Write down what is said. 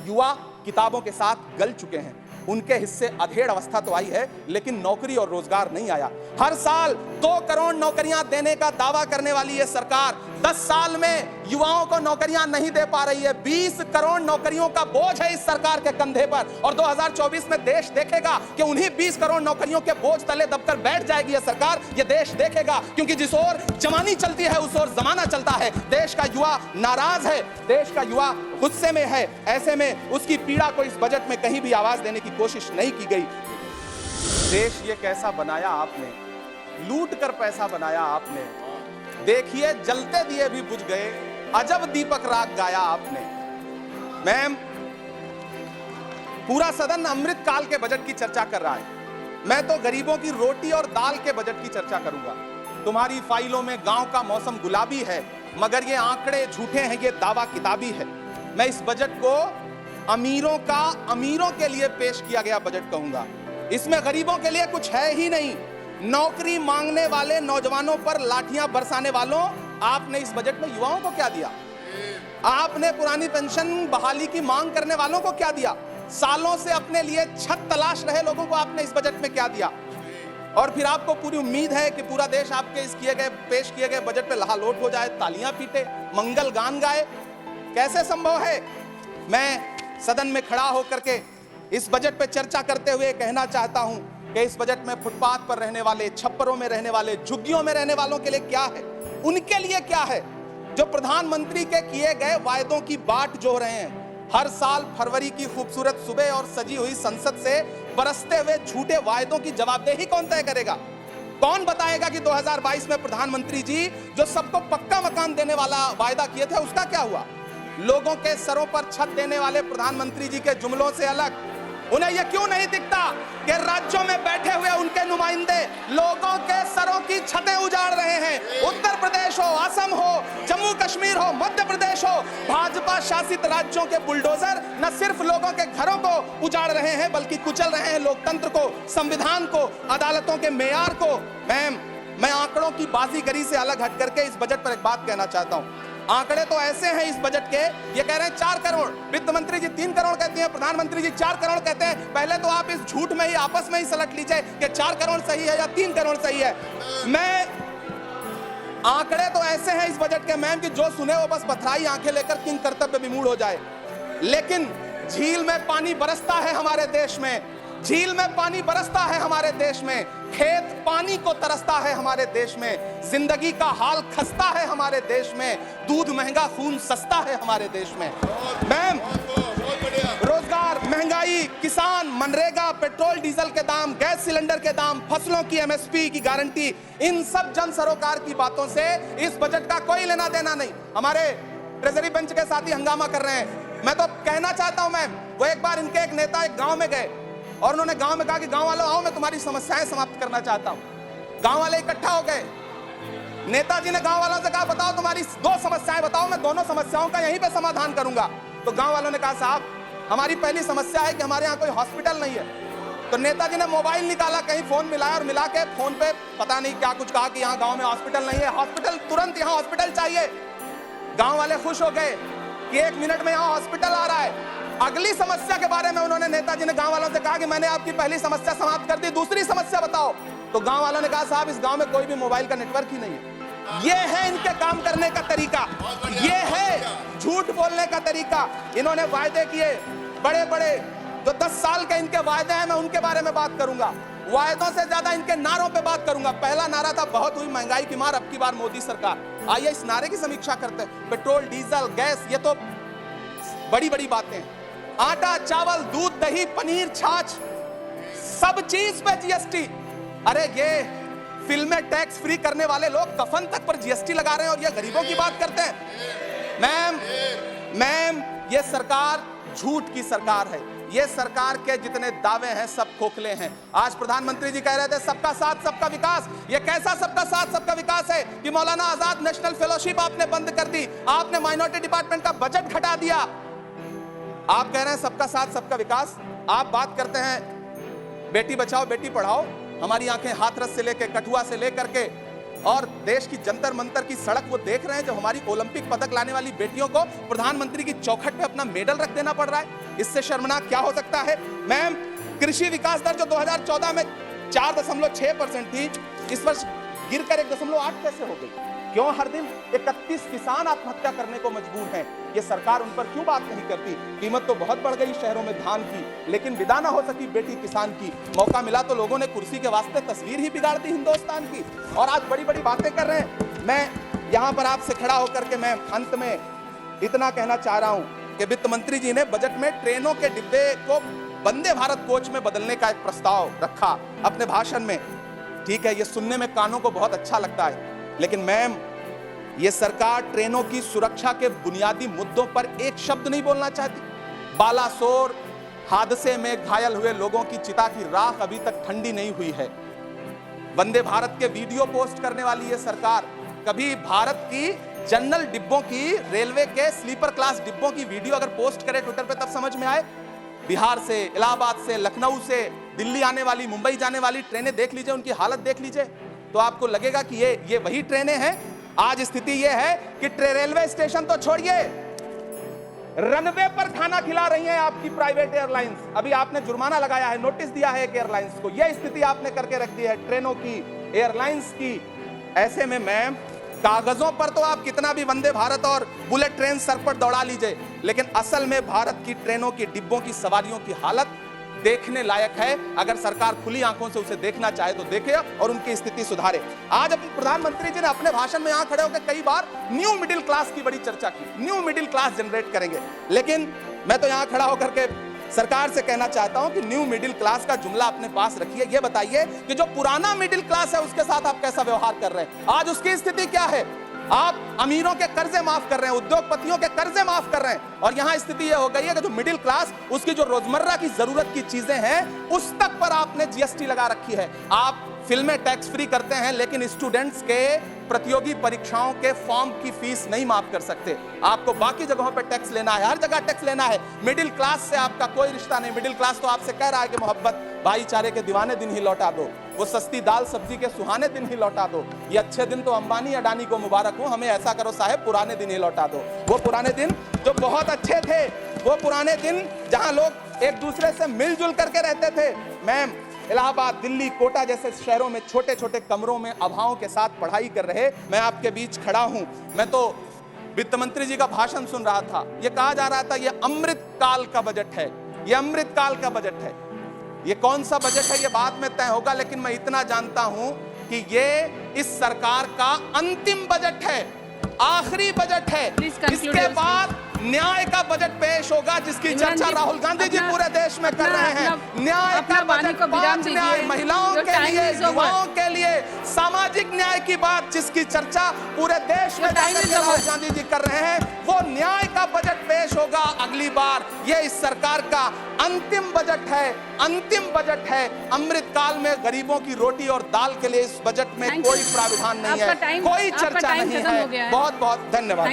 युवा किताबों के साथ गल चुके हैं। उनके हिस्से अधेड़ अवस्था तो आई है, लेकिन नौकरी और रोजगार नहीं आया। हर साल 2 करोड़ नौकरियां देने का दावा करने वाली ये सरकार 10 साल में युवाओं को नौकरियां नहीं दे पा रही है। 20 करोड़ नौकरियों का बोझ है इस सरकार के कंधे पर, और 2024 में देश देखेगा कि उन्हीं 20 करोड़ नौकरियों के बोझ तले दबकर बैठ जाएगी यह सरकार। यह देश देखेगा, क्योंकि जिस ओर जवानी चलती है उस ओर जमाना चलता है। देश का युवा नाराज है, देश का युवा गुस्से में है। ऐसे में उसकी पीड़ा को इस बजट में कहीं भी आवाज देने की कोशिश नहीं की गई। देश ये कैसा बनाया आपने, लूट कर पैसा बनाया आपने। देखिए जलते दिए भी बुझ गए, अजब दीपक राग गाया आपने। मैम, पूरा सदन अमृत काल के बजट की चर्चा कर रहा है, मैं तो गरीबों की रोटी और दाल के बजट की चर्चा करूंगा। तुम्हारी फाइलों में गांव का मौसम गुलाबी है, मगर ये आंकड़े झूठे हैं, ये दावा किताबी है। मैं इस बजट को अमीरों के लिए पेश किया गया बजट कहूंगा। इसमें गरीबों के लिए कुछ है ही नहीं। नौकरी मांगने वाले नौजवानों पर लाठियां बरसाने वालों, आपने इस बजट में युवाओं को क्या दिया? आपने पुरानी पेंशन बहाली की मांग करने वालों को क्या दिया? सालों से अपने लिए छत तलाश रहे लोगों को आपने इस बजट में क्या दिया? और फिर आपको पूरी उम्मीद है कि पूरा देश आपके इस पेश किए गए बजट पे लहालोट हो जाए, तालियां पीटे, मंगल गान गाए। कैसे संभव है? मैं सदन में खड़ा होकर के इस बजट पे चर्चा करते हुए कहना चाहता हूं कि इस बजट में फुटपाथ पर रहने वाले, छप्परों में रहने वाले, झुग्गियों में रहने वालों के लिए क्या है, उनके लिए क्या है, जो प्रधानमंत्री के किए गए वायदों की बाट जो रहे हैं। हर साल फरवरी की खूबसूरत सुबह और सजी हुई संसद से बरसते हुए झूठे वायदों की जवाबदेही कौन तय करेगा? कौन बताएगा कि 2022 में प्रधानमंत्री जी जो सबको पक्का मकान देने वाला वायदा किए थे उसका क्या हुआ? लोगों के सरों पर छत देने वाले प्रधानमंत्री जी के जुमलों से अलग उन्हें यह क्यों नहीं दिखता कि राज्यों में बैठे हुए उनके नुमाइंदे लोगों के सरों की छतें उजाड़ रहे हैं? उत्तर प्रदेश हो, असम हो, जम्मू कश्मीर हो, मध्य प्रदेश हो, भाजपा शासित राज्यों के बुलडोजर न सिर्फ लोगों के घरों को उजाड़ रहे हैं, बल्कि कुचल रहे हैं लोकतंत्र को, संविधान को, अदालतों के मेयार को। मैम, मैं आंकड़ों की बाजीगरी से अलग हट करके इस बजट पर एक बात कहना चाहता हूं। आंकड़े तो ऐसे हैं इस बजट के, ये कह रहे हैं 4 करोड़, वित्त मंत्री जी 3 करोड़ कहती हैं, प्रधानमंत्री जी 4 करोड़ कहते हैं। पहले तो आप इस झूठ में ही आपस में ही सलट लीजिए कि 4 करोड़ सही है या 3 करोड़ सही है। मैं आंकड़े तो ऐसे हैं इस बजट के मैम कि जो सुने वो बस पथराई आंखें लेकर किंग कर्तव्य विमूढ़ हो जाए। लेकिन झील में पानी बरसता है हमारे देश में, झील में पानी बरसता है हमारे देश में, खेत पानी को तरसता है हमारे देश में, जिंदगी का हाल खस्ता है हमारे देश में, दूध महंगा खून सस्ता है हमारे देश में। मैम, रोजगार, महंगाई, किसान, मनरेगा, पेट्रोल डीजल के दाम, गैस सिलेंडर के दाम, फसलों की एमएसपी की गारंटी, इन सब जन सरोकार की बातों से इस बजट का कोई लेना देना नहीं। हमारे ट्रेजरी बेंच के साथी हंगामा कर रहे हैं। मैं तो कहना चाहता हूं मैम, वो एक बार इनके एक नेता एक गांव में गए और उन्होंने गांव में कहा कि गांव वालों आओ, मैं तुम्हारी समस्याएं समाप्त करना चाहता हूं। गांव वाले इकट्ठा हो गए। नेताजी ने गांव वालों से कहा बताओ तुम्हारी 2 समस्याएं बताओ, मैं दोनों समस्याओं का यहीं पे समाधान करूंगा। तो गांव वालों ने कहा साहब हमारी पहली समस्या है कि हमारे यहाँ कोई हॉस्पिटल नहीं है। तो नेताजी ने मोबाइल निकाला, कहीं फोन मिलाया और मिला के फोन पे पता नहीं क्या कुछ कहा कि यहाँ गाँव में हॉस्पिटल नहीं है, हॉस्पिटल तुरंत, यहाँ हॉस्पिटल चाहिए। गाँव वाले खुश हो गए कि 1 मिनट में यहाँ हॉस्पिटल आ रहा है। अगली समस्या के बारे में उन्होंने, नेताजी ने गांव वालों से कहा कि मैंने आपकी पहली समस्या समाप्त कर दी, दूसरी समस्या बताओ। तो गांव वालों ने कहा साहब इस गांव में कोई भी मोबाइल का नेटवर्क ही नहीं है। ये है इनके काम करने का तरीका, ये है झूठ बोलने का तरीका। इन्होंने वायदे किए बड़े बड़े, जो 10 साल के इनके वायदे हैं, मैं उनके बारे में बात करूंगा। वायदों से ज्यादा इनके नारों पे बात करूंगा। पहला नारा था बहुत हुई महंगाई की मार, अब की बार मोदी सरकार। आइए इस नारे की समीक्षा करते हैं। पेट्रोल, डीजल, गैस, ये तो बड़ी बड़ी बातें हैं। आटा, चावल, दूध, दही, पनीर, छाछ, सब चीज पे जीएसटी। अरे ये फिल्में टैक्स फ्री करने वाले लोग कफन तक पर जीएसटी लगा रहे हैं और ये गरीबों की बात करते हैं। मैम, ये सरकार झूठ की सरकार है। ये सरकार के जितने दावे हैं सब खोखले हैं। आज प्रधानमंत्री जी कह रहे थे सबका साथ सबका विकास। ये कैसा सबका साथ सबका विकास है कि मौलाना आजाद नेशनल फेलोशिप आपने बंद कर दी, आपने माइनॉरिटी डिपार्टमेंट का बजट घटा दिया। आप कह रहे हैं सबका साथ सबका विकास। आप बात करते हैं बेटी बचाओ बेटी पढ़ाओ। हमारी आंखें हाथरस से लेकर, कठुआ से लेकर के और देश की जंतर मंतर की सड़क वो देख रहे हैं, जो हमारी ओलंपिक पदक लाने वाली बेटियों को प्रधानमंत्री की चौखट पे अपना मेडल रख देना पड़ रहा है। इससे शर्मनाक क्या हो सकता है? मैम, कृषि विकास दर जो 2014 में 4.6% थी, इस वर्ष गिरकर 1.8 कैसे हो गई? क्यों हर दिन 31 किसान आत्महत्या करने को मजबूर हैं? ये सरकार उन पर क्यों बात नहीं करती? कीमत तो बहुत बढ़ गई शहरों में धान की, लेकिन विदा ना हो सकी बेटी किसान की। मौका मिला तो लोगों ने कुर्सी के वास्ते तस्वीर ही बिगाड़ दी हिंदुस्तान की, और आज बड़ी बड़ी बातें कर रहे हैं। मैं यहां पर आपसे खड़ा होकर के मैं अंत में इतना कहना चाह रहा हूं कि वित्त मंत्री जी ने बजट में ट्रेनों के डिब्बे को वंदे भारत कोच में बदलने का एक प्रस्ताव रखा अपने भाषण में। ठीक है, ये सुनने में कानों को बहुत अच्छा लगता है, लेकिन मैम, ये सरकार ट्रेनों की सुरक्षा के बुनियादी मुद्दों पर एक शब्द नहीं बोलना चाहती। बालासोर हादसे में घायल हुए लोगों की चिता की राख अभी तक ठंडी नहीं हुई है। वंदे भारत के वीडियो पोस्ट करने वाली ये सरकार कभी भारत की जनरल डिब्बों की, रेलवे के स्लीपर क्लास डिब्बों की वीडियो अगर पोस्ट करे ट्विटर पे तब समझ में आए। बिहार से, इलाहाबाद से, लखनऊ से दिल्ली आने वाली, मुंबई जाने वाली ट्रेनें देख लीजिए, उनकी हालत देख लीजिए, तो आपको लगेगा कि ये वही ट्रेनें हैं। आज स्थिति यह है कि रेलवे स्टेशन तो छोड़िए, रनवे पर खाना खिला रही हैं आपकी प्राइवेट एयरलाइंस। अभी आपने जुर्माना लगाया है, नोटिस दिया है एक एयरलाइंस को। यह स्थिति आपने करके रख दी है ट्रेनों की, एयरलाइंस की। ऐसे में मैम, कागजों पर तो आप कितना भी वंदे भारत और बुलेट ट्रेन सर पर दौड़ा लीजिए, लेकिन असल में भारत की ट्रेनों की डिब्बों की सवारियों की हालत देखने लायक है। अगर सरकार खुली आंखों से उसे देखना चाहे तो देखे और उनकी स्थिति सुधारे। आज अपने प्रधानमंत्री जी ने अपने भाषण में यहां खड़े होकर कई बार न्यू मिडिल क्लास की बड़ी चर्चा की, न्यू मिडिल क्लास जनरेट करेंगे, लेकिन मैं तो यहां खड़ा होकर के सरकार से कहना चाहता हूं कि न्यू मिडिल क्लास का जुमला अपने पास रखिए। यह बताइए कि जो पुराना मिडिल क्लास है उसके साथ आप कैसा व्यवहार कर रहे हैं? आज उसकी स्थिति क्या है? आप अमीरों के कर्जे माफ कर रहे हैं, उद्योगपतियों के कर्जे माफ कर रहे हैं, और यहां स्थिति यह हो गई है कि जो मिडिल क्लास, उसकी जो रोजमर्रा की जरूरत की चीजें हैं उस तक पर आपने जीएसटी लगा रखी है। आप फिल्में टैक्स फ्री करते हैं, लेकिन स्टूडेंट्स के प्रतियोगी परीक्षाओं के फॉर्म की फीस नहीं माफ कर सकते। आपको बाकी जगहों पर टैक्स लेना है, हर जगह टैक्स लेना है। मिडिल क्लास से आपका कोई रिश्ता नहीं। मिडिल क्लास तो आपसे कह रहा है कि मोहब्बत, भाईचारे के दीवाने दिन ही लौटा दो, वो सस्ती दाल सब्जी के सुहाने दिन ही लौटा दो। ये अच्छे दिन तो अंबानी अडानी को मुबारक हो, हमें ऐसा करो साहब, पुराने दिन ही लौटा दो। वो पुराने दिन जो बहुत अच्छे थे, वो पुराने दिन जहां लोग एक दूसरे से मिलजुल करके रहते थे। मैम, इलाहाबाद, दिल्ली, कोटा जैसे शहरों में छोटे छोटे कमरों में अभावों के साथ पढ़ाई कर रहे मैं आपके बीच खड़ा हूं। मैं तो वित्त मंत्री जी का भाषण सुन रहा था, ये कहा जा रहा था ये अमृत काल का बजट है, ये अमृत काल का बजट है। ये कौन सा बजट है ये बाद में तय होगा, लेकिन मैं इतना जानता हूं कि ये इस सरकार का अंतिम बजट है, आखिरी बजट है। इसके बाद न्याय का बजट पेश होगा, जिसकी चर्चा राहुल गांधी जी पूरे देश में कर रहे हैं। न्याय का बजट, 5 न्याय, महिलाओं के लिए, युवाओं के लिए, सामाजिक न्याय की बात जिसकी चर्चा पूरे देश में राहुल गांधी जी कर रहे हैं, वो न्याय का बजट पेश होगा अगली बार। ये इस सरकार का अंतिम बजट है, अंतिम बजट है। अमृत काल में गरीबों की रोटी और दाल के लिए इस बजट में कोई प्रावधान नहीं है, कोई चर्चा नहीं है। बहुत बहुत धन्यवाद।